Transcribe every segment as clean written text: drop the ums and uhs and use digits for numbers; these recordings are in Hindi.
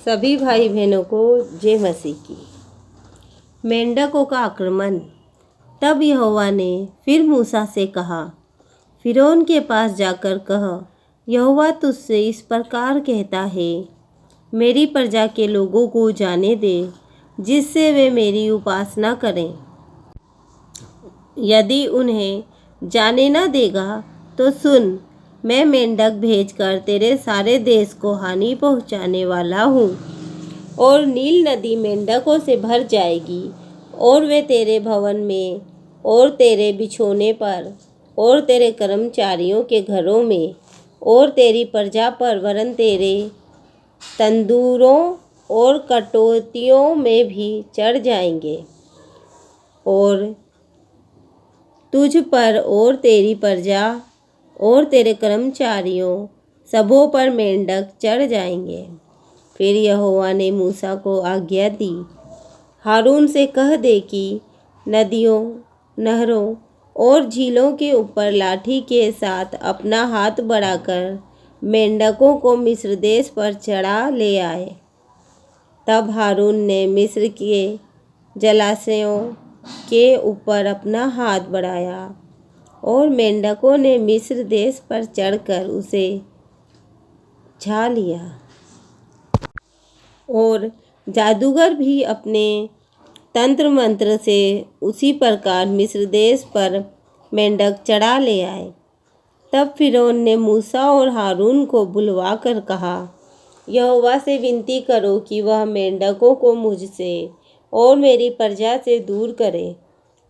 सभी भाई बहनों को जय मसीह की। मेंढकों का आक्रमण। तब यहोवा ने फिर मूसा से कहा, फिरौन के पास जाकर कह, यहोवा तुझसे इस प्रकार कहता है, मेरी प्रजा के लोगों को जाने दे, जिससे वे मेरी उपासना करें। यदि उन्हें जाने न देगा तो सुन, मैं मेंढक भेजकर तेरे सारे देश को हानि पहुंचाने वाला हूँ, और नील नदी मेंढकों से भर जाएगी, और वे तेरे भवन में और तेरे बिछौने पर और तेरे कर्मचारियों के घरों में और तेरी प्रजा पर वरन तेरे तंदूरों और कटोतियों में भी चढ़ जाएंगे, और तुझ पर और तेरी प्रजा और तेरे कर्मचारियों सबों पर मेंढक चढ़ जाएंगे। फिर यहोवा ने मूसा को आज्ञा दी, हारून से कह दे कि नदियों, नहरों और झीलों के ऊपर लाठी के साथ अपना हाथ बढ़ाकर मेंढकों को मिस्र देश पर चढ़ा ले आए। तब हारून ने मिस्र के जलाशयों के ऊपर अपना हाथ बढ़ाया, और मेंढकों ने मिस्र देश पर चढ़कर उसे छा लिया। और जादूगर भी अपने तंत्र मंत्र से उसी प्रकार मिस्र देश पर मेंढक चढ़ा ले आए। तब फिरौन ने मूसा और हारून को बुलवा कर कहा, यहोवा से विनती करो कि वह मेंढकों को मुझसे और मेरी प्रजा से दूर करे,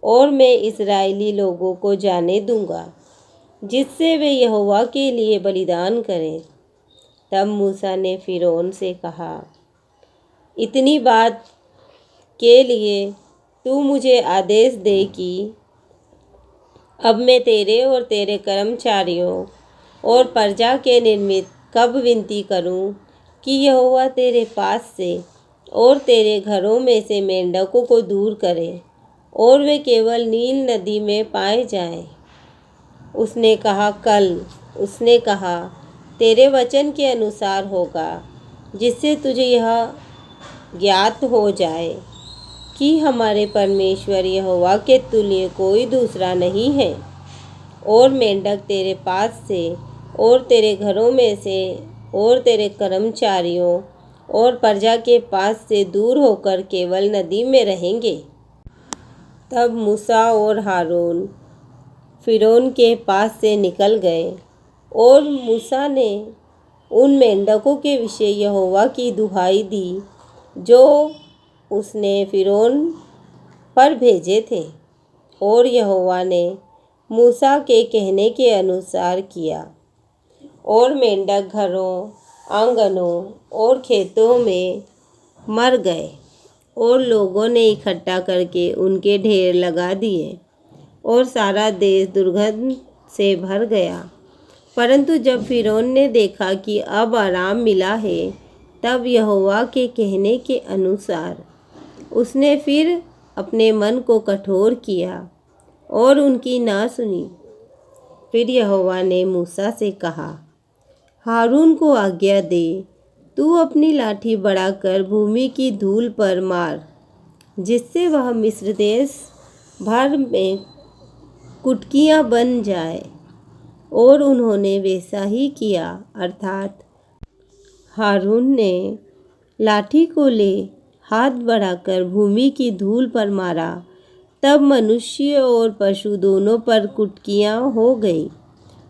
और मैं इस्राएली लोगों को जाने दूंगा, जिससे वे यहोवा के लिए बलिदान करें। तब मूसा ने फिरौन से कहा, इतनी बात के लिए तू मुझे आदेश दे कि अब मैं तेरे और तेरे कर्मचारियों और प्रजा के निमित्त कब विनती करूं कि यहोवा तेरे पास से और तेरे घरों में से मेंढकों को दूर करे, और वे केवल नील नदी में पाए जाएं। उसने कहा, कल। उसने कहा, तेरे वचन के अनुसार होगा, जिससे तुझे यह ज्ञात हो जाए कि हमारे परमेश्वर यहोवा के तुल्य कोई दूसरा नहीं है। और मेंढक तेरे पास से और तेरे घरों में से और तेरे कर्मचारियों और प्रजा के पास से दूर होकर केवल नदी में रहेंगे। तब मूसा और हारून फिरौन के पास से निकल गए, और मूसा ने उन मेंढकों के विषय यहोवा की दुहाई दी जो उसने फिरौन पर भेजे थे। और यहोवा ने मूसा के कहने के अनुसार किया, और मेंढक घरों, आंगनों और खेतों में मर गए, और लोगों ने इकट्ठा करके उनके ढेर लगा दिए, और सारा देश दुर्गंध से भर गया। परंतु जब फिरौन ने देखा कि अब आराम मिला है, तब यहोवा के कहने के अनुसार उसने फिर अपने मन को कठोर किया और उनकी ना सुनी। फिर यहोवा ने मूसा से कहा, हारून को आज्ञा दे, तू अपनी लाठी बढ़ाकर भूमि की धूल पर मार, जिससे वह मिस्र देश भर में कुटकियाँ बन जाए। और उन्होंने वैसा ही किया, अर्थात हारून ने लाठी को ले हाथ बढ़ाकर भूमि की धूल पर मारा। तब मनुष्य और पशु दोनों पर कुटकियाँ हो गई,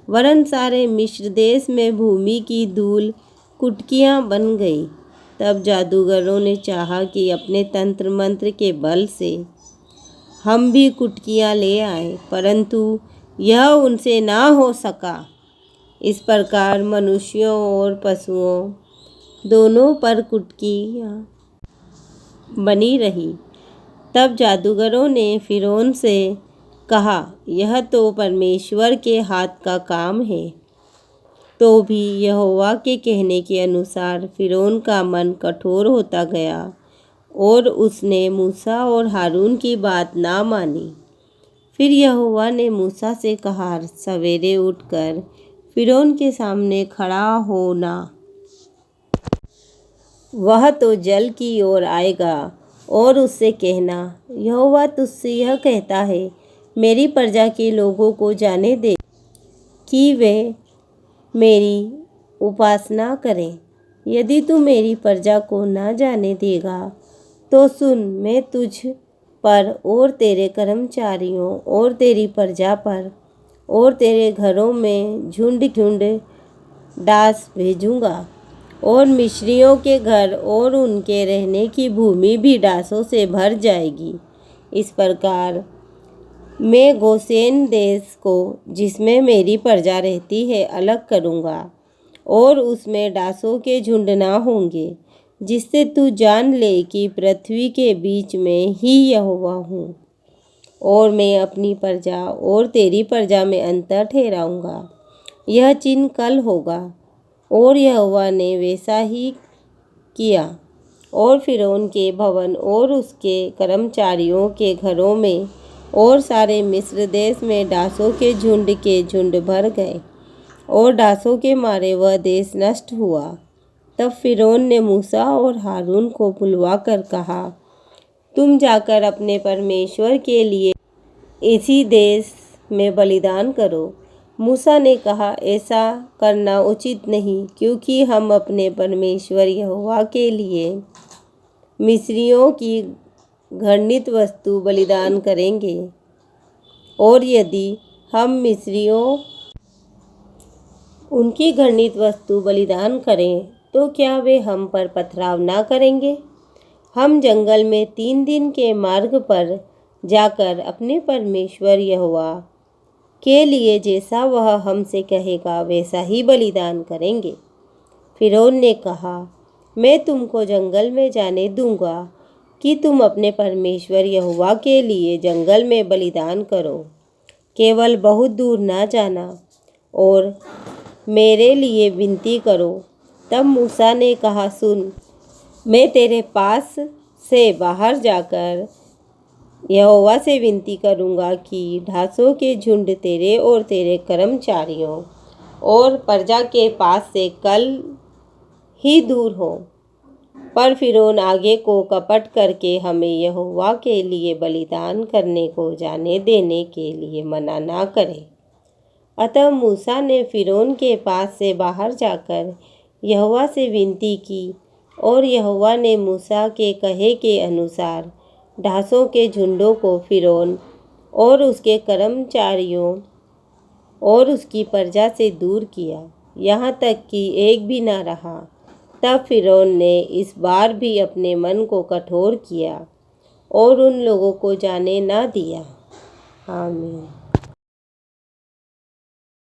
वरन सारे मिस्र देश में भूमि की धूल कुटकियाँ बन गई। तब जादूगरों ने चाहा कि अपने तंत्र मंत्र के बल से हम भी कुटकियाँ ले आए, परंतु यह उनसे ना हो सका। इस प्रकार मनुष्यों और पशुओं दोनों पर कुटकियाँ बनी रही। तब जादूगरों ने फिरौन से कहा, यह तो परमेश्वर के हाथ का काम है। तो भी यहोवा के कहने के अनुसार फिरौन का मन कठोर होता गया, और उसने मूसा और हारून की बात ना मानी। फिर यहोवा ने मूसा से कहा, सवेरे उठकर फिरौन के सामने खड़ा होना, वह तो जल की ओर आएगा और उससे कहना, यहोवा तुझसे यह कहता है, मेरी प्रजा के लोगों को जाने दे कि वे मेरी उपासना करें। यदि तू मेरी प्रजा को न जाने देगा तो सुन, मैं तुझ पर और तेरे कर्मचारियों और तेरी प्रजा पर और तेरे घरों में झुंड झुंड डास भेजूंगा और मिस्रियों के घर और उनके रहने की भूमि भी डासों से भर जाएगी। इस प्रकार मैं गोशेन देश को, जिसमें मेरी प्रजा रहती है, अलग करूँगा और उसमें डासों के झुंड ना होंगे, जिससे तू जान ले कि पृथ्वी के बीच में ही यहोवा हूँ। और मैं अपनी प्रजा और तेरी प्रजा में अंतर ठहराऊँगा। यह चिन्ह कल होगा। और यहोवा ने वैसा ही किया। और फिरौन के भवन और उसके कर्मचारियों के घरों में और सारे मिस्र देश में डासों के झुंड भर गए और डासों के मारे वह देश नष्ट हुआ। तब फिरौन ने मूसा और हारून को बुलवा कर कहा, तुम जाकर अपने परमेश्वर के लिए इसी देश में बलिदान करो। मूसा ने कहा, ऐसा करना उचित नहीं, क्योंकि हम अपने परमेश्वर यहोवा के लिए मिस्रियों की घृणित वस्तु बलिदान करेंगे। और यदि हम मिस्रियों उनकी घृणित वस्तु बलिदान करें तो क्या वे हम पर पथराव ना करेंगे? हम जंगल में 3 दिन के मार्ग पर जाकर अपने परमेश्वर यहोवा के लिए जैसा वह हमसे कहेगा वैसा ही बलिदान करेंगे। फिरौन ने कहा, मैं तुमको जंगल में जाने दूंगा कि तुम अपने परमेश्वर यहोवा के लिए जंगल में बलिदान करो। केवल बहुत दूर ना जाना और मेरे लिए विनती करो। तब मूसा ने कहा, सुन, मैं तेरे पास से बाहर जाकर यहोवा से विनती करूँगा कि डासों के झुंड तेरे और तेरे कर्मचारियों और प्रजा के पास से कल ही दूर हो। पर फिरौन आगे को कपट करके हमें यहोवा के लिए बलिदान करने को जाने देने के लिए मना ना करे। अतः मूसा ने फिरौन के पास से बाहर जाकर यहोवा से विनती की और यहोवा ने मूसा के कहे के अनुसार डासों के झुंडों को फिरौन और उसके कर्मचारियों और उसकी प्रजा से दूर किया, यहाँ तक कि एक भी न रहा। तब फिरौन ने इस बार भी अपने मन को कठोर किया और उन लोगों को जाने ना दिया। आमीन।